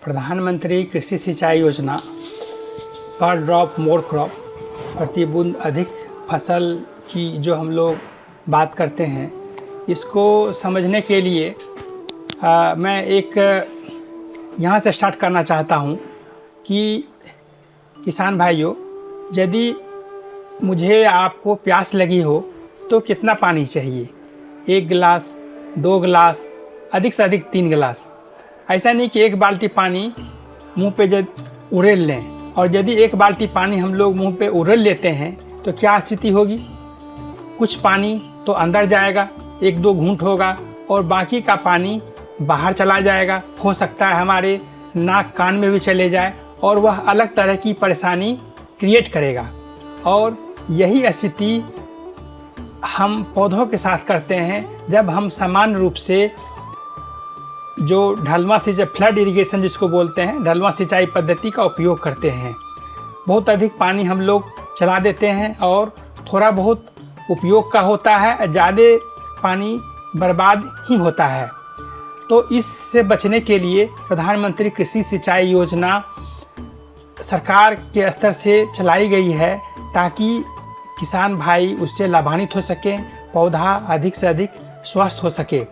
प्रधानमंत्री कृषि सिंचाई योजना पर ड्रॉप मोर क्रॉप, प्रति बूंद अधिक फसल की जो हम लोग बात करते हैं, इसको समझने के लिए मैं एक यहाँ से स्टार्ट करना चाहता हूँ कि किसान भाइयों, यदि मुझे आपको प्यास लगी हो तो कितना पानी चाहिए? 1 गिलास, 2 गिलास, अधिक से अधिक 3 गिलास। ऐसा नहीं कि एक बाल्टी पानी मुंह पे जब उड़ेल लें, और यदि एक बाल्टी पानी हम लोग मुंह पे उड़ेल लेते हैं तो क्या स्थिति होगी? कुछ पानी तो अंदर जाएगा, 1-2 घूंट होगा और बाकी का पानी बाहर चला जाएगा। हो सकता है हमारे नाक कान में भी चले जाए और वह अलग तरह की परेशानी क्रिएट करेगा। और यही स्थिति हम पौधों के साथ करते हैं जब हम समान रूप से जो ढलवां सिंचाई, फ्लड इरिगेशन जिसको बोलते हैं, ढलवां सिंचाई पद्धति का उपयोग करते हैं। बहुत अधिक पानी हम लोग चला देते हैं और थोड़ा बहुत उपयोग का होता है, ज़्यादा पानी बर्बाद ही होता है। तो इससे बचने के लिए प्रधानमंत्री कृषि सिंचाई योजना सरकार के स्तर से चलाई गई है ताकि किसान भाई उससे लाभान्वित हो सकें, पौधा अधिक से अधिक स्वस्थ हो सके।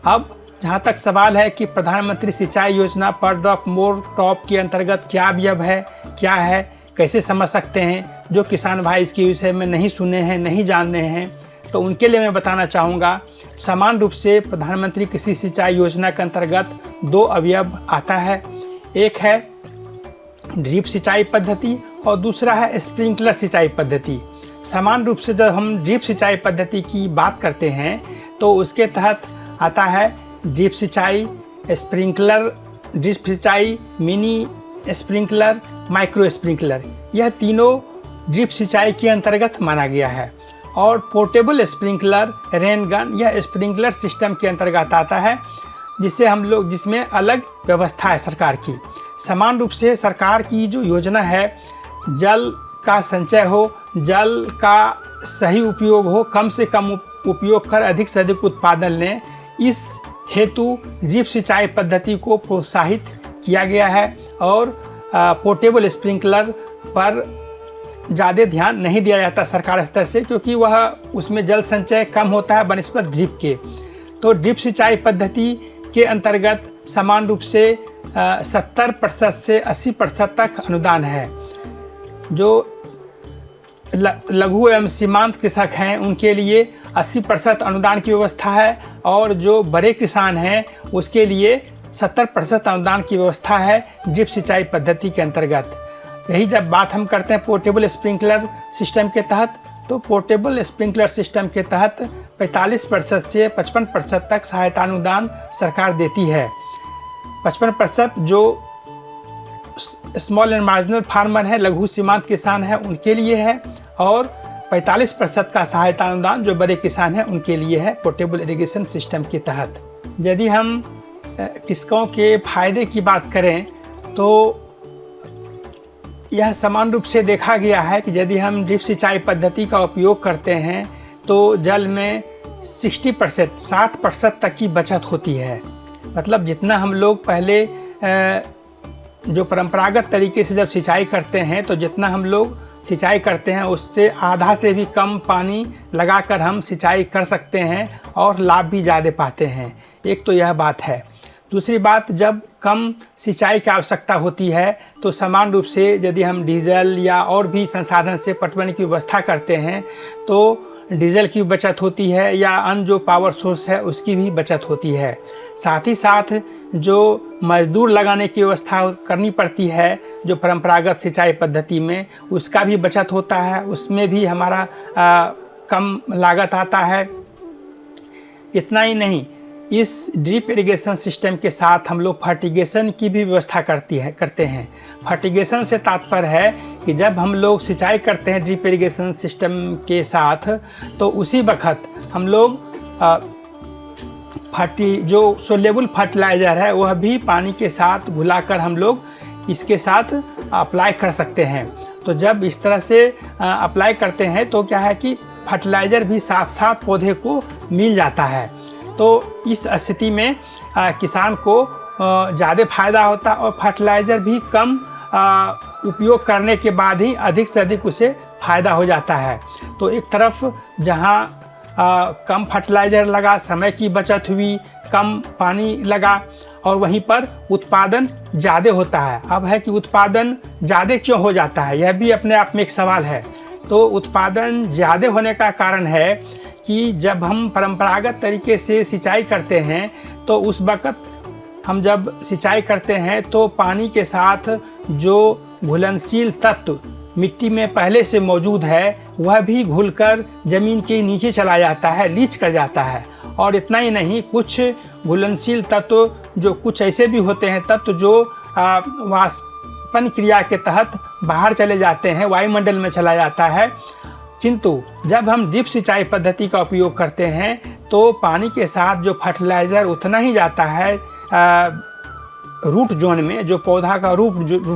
अब जहाँ तक सवाल है कि प्रधानमंत्री सिंचाई योजना पर ड्रॉप मोर क्रॉप के अंतर्गत क्या अवयव है, क्या है, कैसे समझ सकते हैं? जो किसान भाई इसके विषय में नहीं सुने हैं, नहीं जान रहे हैं, तो उनके लिए मैं बताना चाहूँगा। समान रूप से प्रधानमंत्री कृषि सिंचाई योजना के अंतर्गत 2 अवयव आता है। एक है ड्रिप सिंचाई पद्धति और दूसरा है स्प्रिंकलर सिंचाई पद्धति। समान रूप से जब हम ड्रिप सिंचाई पद्धति की बात करते हैं तो उसके तहत आता है ड्रिप सिंचाई, स्प्रिंकलर, ड्रिप सिंचाई, मिनी स्प्रिंकलर, माइक्रो स्प्रिंकलर। यह तीनों ड्रिप सिंचाई के अंतर्गत माना गया है। और पोर्टेबल स्प्रिंकलर, रेन गन, यह स्प्रिंकलर सिस्टम के अंतर्गत आता है, जिसमें अलग व्यवस्था है सरकार की। समान रूप से सरकार की जो योजना है, जल का संचय हो, जल का सही उपयोग हो, कम से कम उपयोग कर अधिक से अधिक उत्पादन लें, इस हेतु ड्रिप सिंचाई पद्धति को प्रोत्साहित किया गया है। और पोर्टेबल स्प्रिंकलर पर ज़्यादा ध्यान नहीं दिया जाता सरकार स्तर से, क्योंकि वह उसमें जल संचय कम होता है बनिस्बत ड्रिप के। तो ड्रिप सिंचाई पद्धति के अंतर्गत समान रूप से 70% से 80% तक अनुदान है। जो लघु एवं सीमांत कृषक हैं उनके लिए 80% अनुदान की व्यवस्था है, और जो बड़े किसान हैं उसके लिए 70% अनुदान की व्यवस्था है ड्रिप सिंचाई पद्धति के अंतर्गत। यही जब बात हम करते हैं पोर्टेबल स्प्रिंकलर सिस्टम के तहत, तो पोर्टेबल स्प्रिंकलर सिस्टम के तहत 45% से 55% तक सहायता अनुदान सरकार देती है। 55% जो स्मॉल एंड मार्जिनल फार्मर है, लघु सीमांत किसान है, उनके लिए है, और 45% का सहायता अनुदान जो बड़े किसान हैं उनके लिए है पोर्टेबल इरिगेशन सिस्टम के तहत। यदि हम कृषकों के फायदे की बात करें तो यह समान रूप से देखा गया है कि यदि हम ड्रिप सिंचाई पद्धति का उपयोग करते हैं तो जल में 60% तक की बचत होती है। मतलब जितना हम लोग पहले जो परंपरागत तरीके से जब सिंचाई करते हैं तो जितना हम लोग सिंचाई करते हैं उससे आधा से भी कम पानी लगाकर हम सिंचाई कर सकते हैं और लाभ भी ज़्यादा पाते हैं। एक तो यह बात है। दूसरी बात, जब कम सिंचाई की आवश्यकता होती है तो समान रूप से यदि हम डीजल या और भी संसाधन से पटवन की व्यवस्था करते हैं तो डीजल की बचत होती है, या अन्य जो पावर सोर्स है उसकी भी बचत होती है। साथ ही साथ जो मजदूर लगाने की व्यवस्था करनी पड़ती है जो परंपरागत सिंचाई पद्धति में, उसका भी बचत होता है, उसमें भी हमारा कम लागत आता है। इतना ही नहीं, इस ड्रिप इरिगेशन सिस्टम के साथ हम लोग फर्टिगेशन की भी व्यवस्था करते हैं। फर्टिगेशन से तात्पर्य है कि जब हम लोग सिंचाई करते हैं ड्रिप इरिगेशन सिस्टम के साथ तो उसी वक्त हम लोग जो सोलेबल फर्टिलाइज़र है वह भी पानी के साथ घुलाकर हम लोग इसके साथ अप्लाई कर सकते हैं। तो जब इस तरह से अप्लाई करते हैं तो क्या है कि फर्टिलाइज़र भी साथ साथ पौधे को मिल जाता है। तो इस स्थिति में किसान को ज़्यादा फ़ायदा होता है और फर्टिलाइज़र भी कम उपयोग करने के बाद ही अधिक से अधिक उसे फ़ायदा हो जाता है। तो एक तरफ जहाँ कम फर्टिलाइज़र लगा, समय की बचत हुई, कम पानी लगा और वहीं पर उत्पादन ज़्यादा होता है। अब है कि उत्पादन ज़्यादा क्यों हो जाता है, यह भी अपने आप में एक सवाल है। तो उत्पादन ज़्यादा होने का कारण है कि जब हम परंपरागत तरीके से सिंचाई करते हैं तो उस वक़्त हम जब सिंचाई करते हैं तो पानी के साथ जो घुलनशील तत्व मिट्टी में पहले से मौजूद है वह भी घुलकर ज़मीन के नीचे चला जाता है, लीच कर जाता है। और इतना ही नहीं, कुछ घुलनशील तत्व जो कुछ ऐसे भी होते हैं तत्व जो वाष्पन क्रिया के तहत बाहर चले जाते हैं, वायुमंडल में चला जाता है। किंतु जब हम ड्रिप सिंचाई पद्धति का उपयोग करते हैं तो पानी के साथ जो फर्टिलाइज़र उतना ही जाता है रूट जोन में, जो पौधा का रूट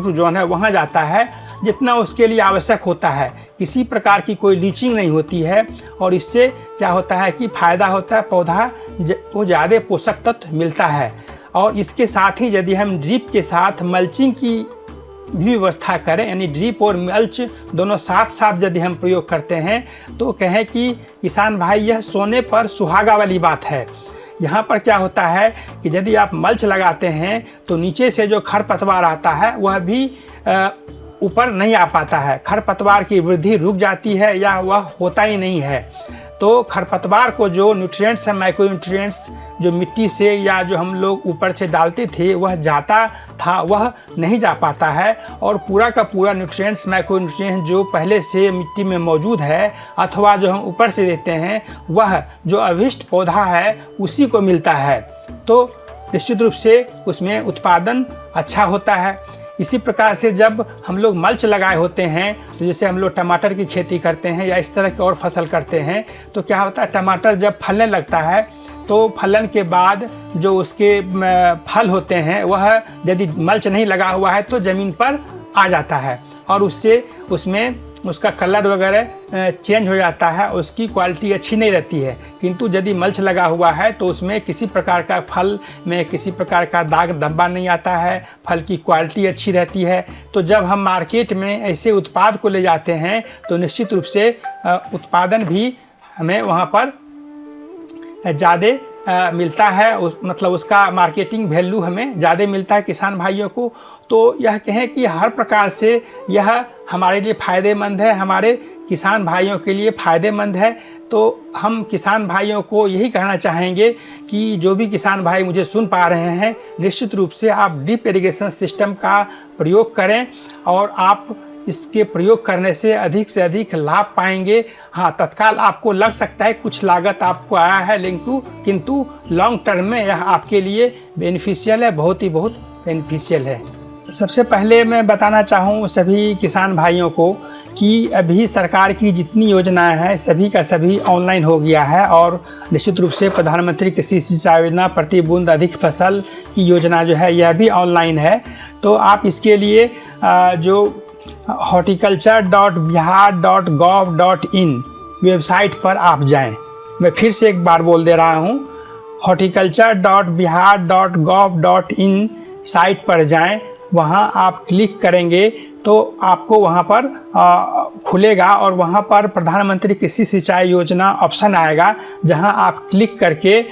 जोन है वहाँ जाता है जितना उसके लिए आवश्यक होता है। किसी प्रकार की कोई लीचिंग नहीं होती है और इससे क्या होता है कि फ़ायदा होता है, पौधा को ज़्यादा पोषक तत्व मिलता है। और इसके साथ ही यदि हम ड्रिप के साथ मल्चिंग की भी व्यवस्था करें, यानी ड्रिप और मल्च दोनों साथ साथ यदि हम प्रयोग करते हैं तो कहें कि किसान भाई यह सोने पर सुहागा वाली बात है। यहाँ पर क्या होता है कि यदि आप मल्च लगाते हैं तो नीचे से जो खरपतवार आता है वह भी ऊपर नहीं आ पाता है, खरपतवार की वृद्धि रुक जाती है या वह होता ही नहीं है। तो खरपतवार को जो न्यूट्रिएंट्स हैं, माइक्रो न्यूट्रिएंट्स जो मिट्टी से या जो हम लोग ऊपर से डालते थे वह जाता था, वह नहीं जा पाता है और पूरा का पूरा न्यूट्रिएंट्स, माइक्रो न्यूट्रिएंट्स जो पहले से मिट्टी में मौजूद है अथवा जो हम ऊपर से देते हैं वह जो अभिष्ट पौधा है उसी को मिलता है। तो निश्चित रूप से उसमें उत्पादन अच्छा होता है। इसी प्रकार से जब हम लोग मल्च लगाए होते हैं तो जैसे हम लोग टमाटर की खेती करते हैं या इस तरह की और फसल करते हैं तो क्या होता है, टमाटर जब फलने लगता है तो फलन के बाद जो उसके फल होते हैं वह यदि मल्च नहीं लगा हुआ है तो ज़मीन पर आ जाता है और उससे उसमें उसका कलर वगैरह चेंज हो जाता है, उसकी क्वालिटी अच्छी नहीं रहती है। किंतु यदि मल्च लगा हुआ है तो उसमें किसी प्रकार का फल में किसी प्रकार का दाग धब्बा नहीं आता है, फल की क्वालिटी अच्छी रहती है। तो जब हम मार्केट में ऐसे उत्पाद को ले जाते हैं तो निश्चित रूप से उत्पादन भी हमें वहाँ पर ज़्यादा मिलता है, मतलब उसका मार्केटिंग वैल्यू हमें ज़्यादा मिलता है किसान भाइयों को। तो यह कहें कि हर प्रकार से यह हमारे लिए फ़ायदेमंद है, हमारे किसान भाइयों के लिए फ़ायदेमंद है। तो हम किसान भाइयों को यही कहना चाहेंगे कि जो भी किसान भाई मुझे सुन पा रहे हैं, निश्चित रूप से आप ड्रिप इरिगेशन सिस्टम का प्रयोग करें और आप इसके प्रयोग करने से अधिक लाभ पाएंगे। हाँ, तत्काल आपको लग सकता है कुछ लागत आपको आया है, किंतु लॉन्ग टर्म में यह आपके लिए बेनिफिशियल है, बहुत बेनिफिशियल है। सबसे पहले मैं बताना चाहूँ सभी किसान भाइयों को कि अभी सरकार की जितनी योजनाएं हैं सभी का सभी ऑनलाइन हो गया है और निश्चित रूप से प्रधानमंत्री कृषि सिंचाई योजना, प्रति बूंद अधिक फसल की योजना जो है यह भी ऑनलाइन है। तो आप इसके लिए जो horticulture.bihar.gov.in वेबसाइट पर आप जाएं। मैं फिर से एक बार बोल दे रहा हूँ, horticulture.bihar.gov.in साइट पर जाएं। वहाँ आप क्लिक करेंगे तो आपको वहाँ पर खुलेगा और वहाँ पर प्रधानमंत्री कृषि सिंचाई योजना ऑप्शन आएगा, जहाँ आप क्लिक करके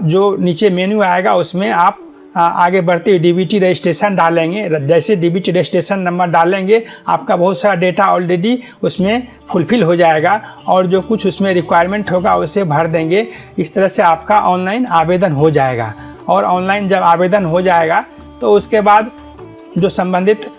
जो नीचे मेन्यू आएगा उसमें आप आगे बढ़ते डीबीटी रजिस्ट्रेशन डालेंगे। जैसे डीबीटी रजिस्ट्रेशन नंबर डालेंगे आपका बहुत सारा डेटा ऑलरेडी उसमें फुलफ़िल हो जाएगा और जो कुछ उसमें रिक्वायरमेंट होगा उसे भर देंगे। इस तरह से आपका ऑनलाइन आवेदन हो जाएगा और ऑनलाइन जब आवेदन हो जाएगा तो उसके बाद जो संबंधित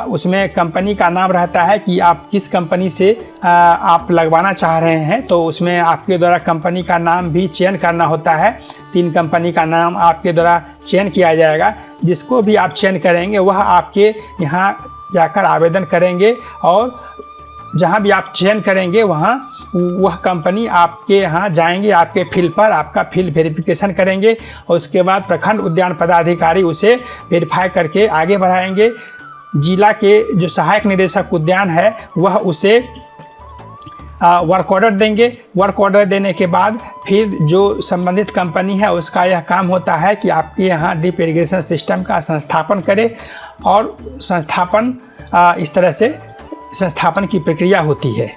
उसमें कंपनी का नाम रहता है कि आप किस कंपनी से आप लगवाना चाह रहे हैं। तो उसमें आपके द्वारा कंपनी का नाम भी चयन करना होता है। 3 कंपनी का नाम आपके द्वारा चयन किया जाएगा। जिसको भी आप चयन करेंगे वह आपके यहाँ जाकर आवेदन करेंगे और जहाँ भी आप चयन करेंगे वह कंपनी आपके यहाँ जाएंगे, आपके फील्ड पर आपका फील्ड वेरिफिकेशन करेंगे और उसके बाद प्रखंड उद्यान पदाधिकारी उसे वेरीफाई करके आगे बढ़ाएंगे। जिला के जो सहायक निदेशक उद्यान है वह उसे वर्क ऑर्डर देंगे। वर्क ऑर्डर देने के बाद फिर जो संबंधित कंपनी है उसका यह काम होता है कि आपके यहाँ ड्रिप इरिगेशन सिस्टम का संस्थापन करे, और संस्थापन इस तरह से संस्थापन की प्रक्रिया होती है।